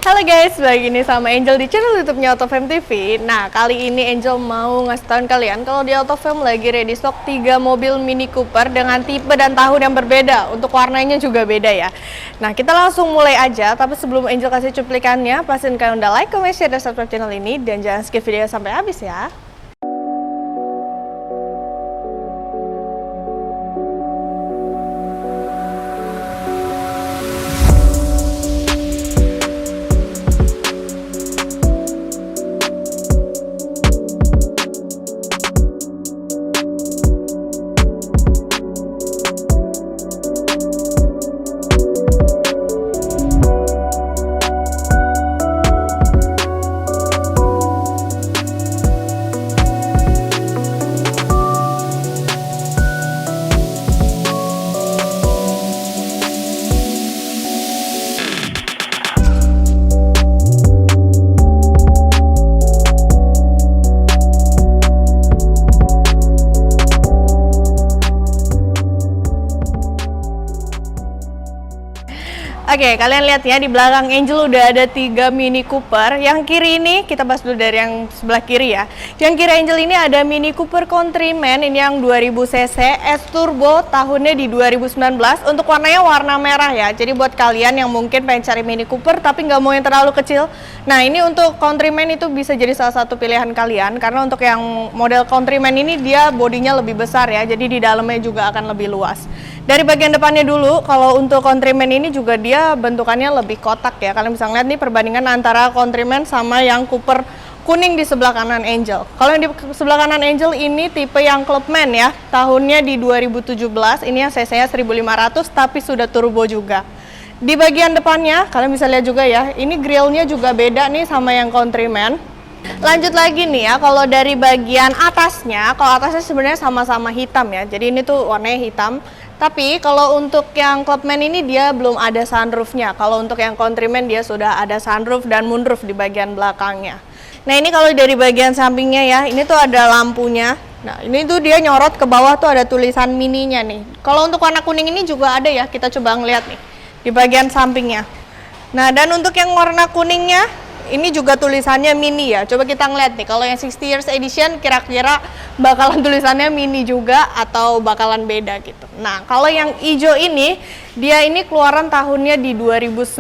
Halo guys, balik ini sama Angel di channel YouTube-nya Autofam TV. Nah, kali ini Angel mau ngasih tahu kalian kalau di Autofam lagi ready stock 3 mobil Mini Cooper dengan tipe dan tahun yang berbeda. Untuk warnanya juga beda ya. Nah, kita langsung mulai aja. Tapi sebelum Angel kasih cuplikannya, pastiin kalian udah like, comment, share, dan subscribe channel ini. Dan jangan skip video sampai habis ya. Oke, kalian lihat ya di belakang Angel udah ada 3 Mini Cooper. Yang kiri ini kita bahas dulu dari yang sebelah kiri ya. Yang kiri Angel ini ada Mini Cooper Countryman, ini yang 2000 cc S Turbo, tahunnya di 2019. Untuk warnanya warna merah ya. Jadi buat kalian yang mungkin pengen cari Mini Cooper tapi nggak mau yang terlalu kecil, nah ini untuk Countryman itu bisa jadi salah satu pilihan kalian. Karena untuk yang model Countryman ini dia bodinya lebih besar ya. Jadi di dalamnya juga akan lebih luas. Dari bagian depannya dulu, kalau untuk Countryman ini juga dia bentukannya lebih kotak ya. Kalian bisa ngeliat nih perbandingan antara Countryman sama yang Cooper kuning di sebelah kanan Angel. Kalau yang di sebelah kanan Angel ini tipe yang Clubman ya. Tahunnya di 2017, ini yang cc-nya 1500 tapi sudah turbo juga. Di bagian depannya, kalian bisa lihat juga ya, ini grillnya juga beda nih sama yang Countryman. Lanjut lagi nih ya, kalau dari bagian atasnya, kalau atasnya sebenarnya sama-sama hitam ya. Jadi ini tuh warnanya hitam. Tapi kalau untuk yang Clubman ini dia belum ada sunroofnya. Kalau untuk yang Countryman dia sudah ada sunroof dan moonroof di bagian belakangnya. Nah ini kalau dari bagian sampingnya ya, ini tuh ada lampunya. Nah ini tuh dia nyorot ke bawah tuh ada tulisan mininya nih. Kalau untuk warna kuning ini juga ada ya, kita coba ngeliat nih di bagian sampingnya. Nah dan untuk yang warna kuningnya, ini juga tulisannya mini ya. Coba kita ngeliat nih, kalau yang 60 years edition kira-kira bakalan tulisannya mini juga atau bakalan beda gitu. Nah, kalau yang hijau ini, dia ini keluaran tahunnya di 2019.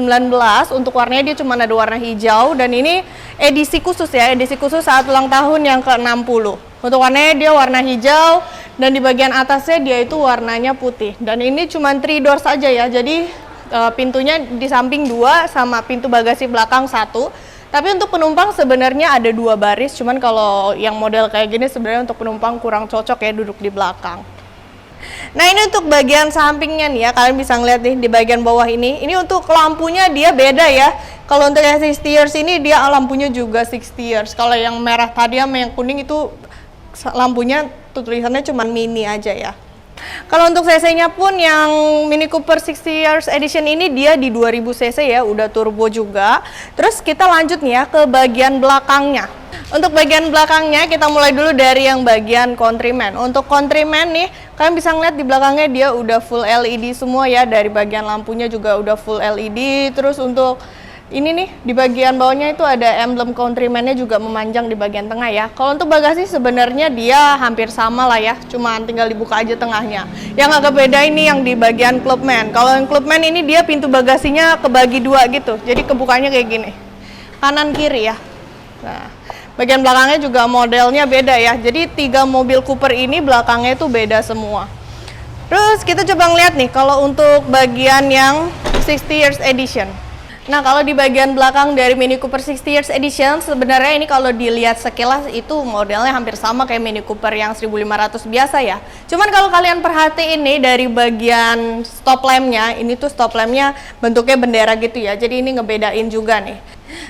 Untuk warnanya dia cuma ada warna hijau dan ini edisi khusus ya, edisi khusus saat ulang tahun yang ke-60. Untuk warnanya dia warna hijau dan di bagian atasnya dia itu warnanya putih. Dan ini cuma 3 doors saja ya. Jadi pintunya di samping 2 sama pintu bagasi belakang 1. Tapi untuk penumpang sebenarnya ada 2 baris, cuman kalau yang model kayak gini sebenarnya untuk penumpang kurang cocok ya duduk di belakang. Nah ini untuk bagian sampingnya nih ya, kalian bisa ngeliat nih di bagian bawah ini untuk lampunya dia beda ya. Kalau untuk yang 60 years ini dia lampunya juga 60 years. Kalau yang merah tadi sama yang kuning itu lampunya tulisannya cuma mini aja ya. Kalau untuk cc-nya pun yang Mini Cooper 60 years edition ini dia di 2000 cc ya, udah turbo juga. Terus kita lanjut nih ya ke bagian belakangnya. Untuk bagian belakangnya kita mulai dulu dari yang bagian Countryman. Untuk Countryman nih, kalian bisa ngeliat di belakangnya dia udah full LED semua ya. Dari bagian lampunya juga udah full LED. Terus untuk ini nih di bagian bawahnya itu ada emblem Countryman-nya juga memanjang di bagian tengah ya. Kalau untuk bagasi sebenarnya dia hampir sama lah ya, cuma tinggal dibuka aja tengahnya. Yang agak beda ini yang di bagian Clubman. Kalau yang Clubman ini dia pintu bagasinya kebagi 2 gitu, jadi kebukanya kayak gini, kanan kiri ya. Nah bagian belakangnya juga modelnya beda ya. Jadi 3 mobil Cooper ini belakangnya itu beda semua. Terus kita coba ngeliat nih kalau untuk bagian yang 60 years edition. Nah kalau di bagian belakang dari Mini Cooper 60 years edition sebenarnya ini kalau dilihat sekilas itu modelnya hampir sama kayak Mini Cooper yang 1500 biasa ya. Cuman kalau kalian perhatiin nih dari bagian stop lampnya, ini tuh stop lampnya bentuknya bendera gitu ya. Jadi ini ngebedain juga nih.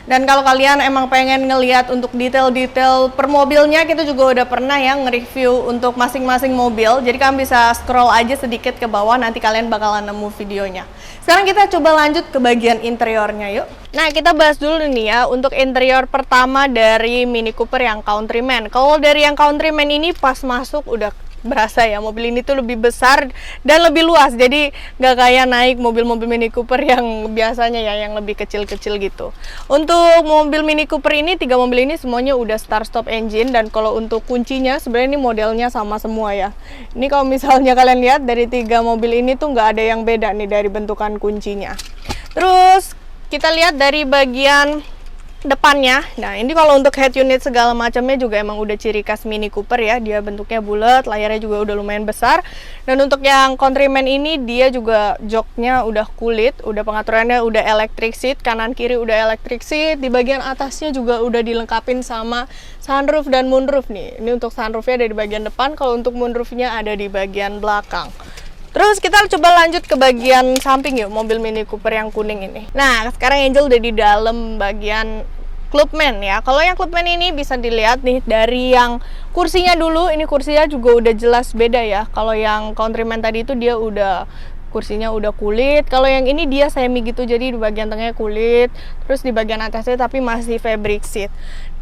Dan kalau kalian emang pengen ngelihat untuk detail-detail per mobilnya, kita juga udah pernah ya nge-review untuk masing-masing mobil. Jadi kalian bisa scroll aja sedikit ke bawah, nanti kalian bakalan nemu videonya. Sekarang kita coba lanjut ke bagian interiornya yuk. Nah kita bahas dulu nih ya untuk interior pertama dari Mini Cooper yang Countryman. Kalau dari yang Countryman ini pas masuk udah berasa ya, mobil ini tuh lebih besar dan lebih luas. Jadi nggak kayak naik mobil-mobil Mini Cooper yang biasanya ya, yang lebih kecil-kecil gitu. Untuk mobil Mini Cooper ini, 3 mobil ini semuanya udah start stop engine. Dan kalau untuk kuncinya sebenarnya ini modelnya sama semua ya. Ini kalau misalnya kalian lihat dari 3 mobil ini tuh nggak ada yang beda nih dari bentukan kuncinya. Terus kita lihat dari bagian depannya. Nah, ini kalau untuk head unit segala macamnya juga emang udah ciri khas Mini Cooper ya. Dia bentuknya bulat, layarnya juga udah lumayan besar. Dan untuk yang Countryman ini dia juga joknya udah kulit, udah pengaturannya udah electric seat, kanan kiri udah electric seat. Di bagian atasnya juga udah dilengkapin sama sunroof dan moonroof nih. Ini untuk sunroofnya ada di bagian depan, kalau untuk moonroofnya ada di bagian belakang. Terus kita coba lanjut ke bagian samping yuk, mobil Mini Cooper yang kuning ini. Nah, sekarang Angel udah di dalam bagian Clubman ya. Kalau yang Clubman ini bisa dilihat nih dari yang kursinya dulu, ini kursinya juga udah jelas beda ya. Kalau yang Countryman tadi itu dia udah kursinya udah kulit. Kalau yang ini dia semi gitu, jadi di bagian tengahnya kulit, terus di bagian atasnya tapi masih fabric seat.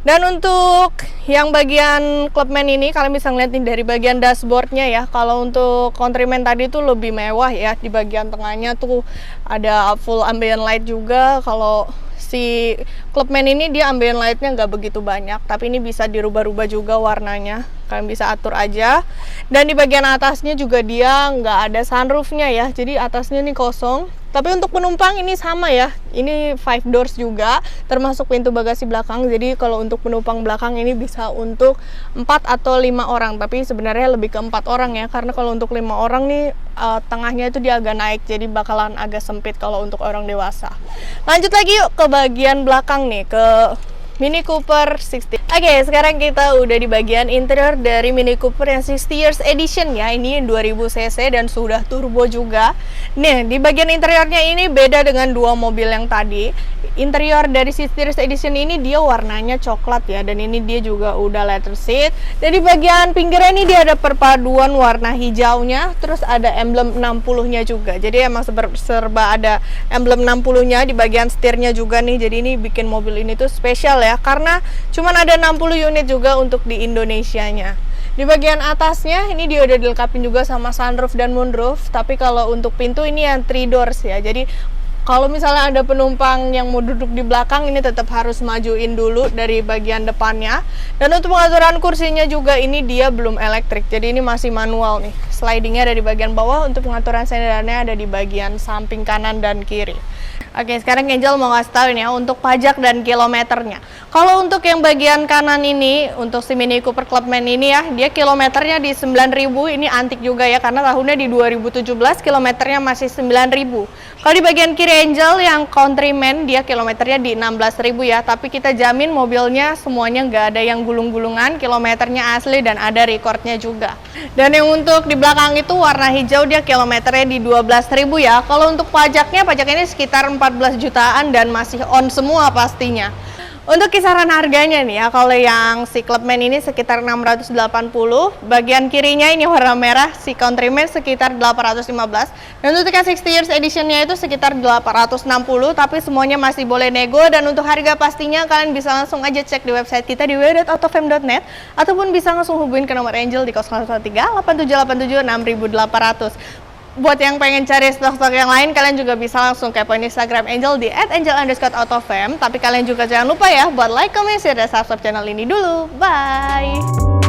Dan untuk yang bagian Clubman ini kalian bisa ngeliat nih dari bagian dashboardnya ya. Kalau untuk Countryman tadi tuh lebih mewah ya. Di bagian tengahnya tuh ada full ambient light juga. Kalau si Clubman ini dia ambient lightnya nggak begitu banyak, tapi ini bisa dirubah-rubah juga warnanya. Kalian bisa atur aja. Dan di bagian atasnya juga dia nggak ada sunroofnya ya. Jadi atasnya ini kosong. Tapi untuk penumpang ini sama ya, ini 5 doors juga, termasuk pintu bagasi belakang. Jadi kalau untuk penumpang belakang ini bisa untuk 4 atau 5 orang, tapi sebenarnya lebih ke 4 orang ya, karena kalau untuk 5 orang nih tengahnya itu dia agak naik, jadi bakalan agak sempit kalau untuk orang dewasa. Lanjut lagi yuk ke bagian belakang nih, ke Mini Cooper 60. Oke, sekarang kita udah di bagian interior dari Mini Cooper yang 60 Years Edition ya. Ini 2000 cc dan sudah turbo juga. Nih, di bagian interiornya ini beda dengan 2 mobil yang tadi. Interior dari 60 Years Edition ini dia warnanya coklat ya, dan ini dia juga udah leather seat. Dan di bagian pinggirnya ini dia ada perpaduan warna hijaunya, terus ada emblem 60-nya juga. Jadi emang serba ada emblem 60-nya di bagian setirnya juga nih. Jadi ini bikin mobil ini tuh spesial ya, karena cuman ada 60 unit juga untuk di Indonesianya. Di bagian atasnya ini dia udah dilengkapi juga sama sunroof dan moonroof, tapi kalau untuk pintu ini yang 3 doors ya. Jadi kalau misalnya ada penumpang yang mau duduk di belakang, ini tetap harus majuin dulu dari bagian depannya. Dan untuk pengaturan kursinya juga ini dia belum elektrik, jadi ini masih manual nih. Slidingnya ada di bagian bawah, untuk pengaturan senderannya ada di bagian samping kanan dan kiri. Oke, sekarang Angel mau ngasih tahu nih ya untuk pajak dan kilometernya. Kalau untuk yang bagian kanan ini, untuk si Mini Cooper Clubman ini ya, dia kilometernya di 9.000, ini antik juga ya, karena tahunnya di 2017 kilometernya masih 9.000. Kalau di bagian kiri Angel yang Countryman, dia kilometernya di 16.000 ya, tapi kita jamin mobilnya semuanya nggak ada yang gulung-gulungan, kilometernya asli dan ada recordnya juga. Dan yang untuk di belakang itu warna hijau, dia kilometernya di 12.000 ya. Kalau untuk pajaknya ini sekitar 14 jutaan dan masih on semua pastinya. Untuk kisaran harganya nih ya, kalau yang si Clubman ini sekitar 680, bagian kirinya ini warna merah, si Countryman sekitar 815, dan untuk yang 60 Years Editionnya itu sekitar 860, tapi semuanya masih boleh nego. Dan untuk harga pastinya kalian bisa langsung aja cek di website kita di www.autofam.net, ataupun bisa langsung hubungin ke nomor Angel di 013 8787 6800. Buat yang pengen cari stok-stok yang lain, kalian juga bisa langsung kepoin Instagram Angel di @angel_autofam. Tapi kalian juga jangan lupa ya buat like, comment, share, dan subscribe channel ini dulu. Bye!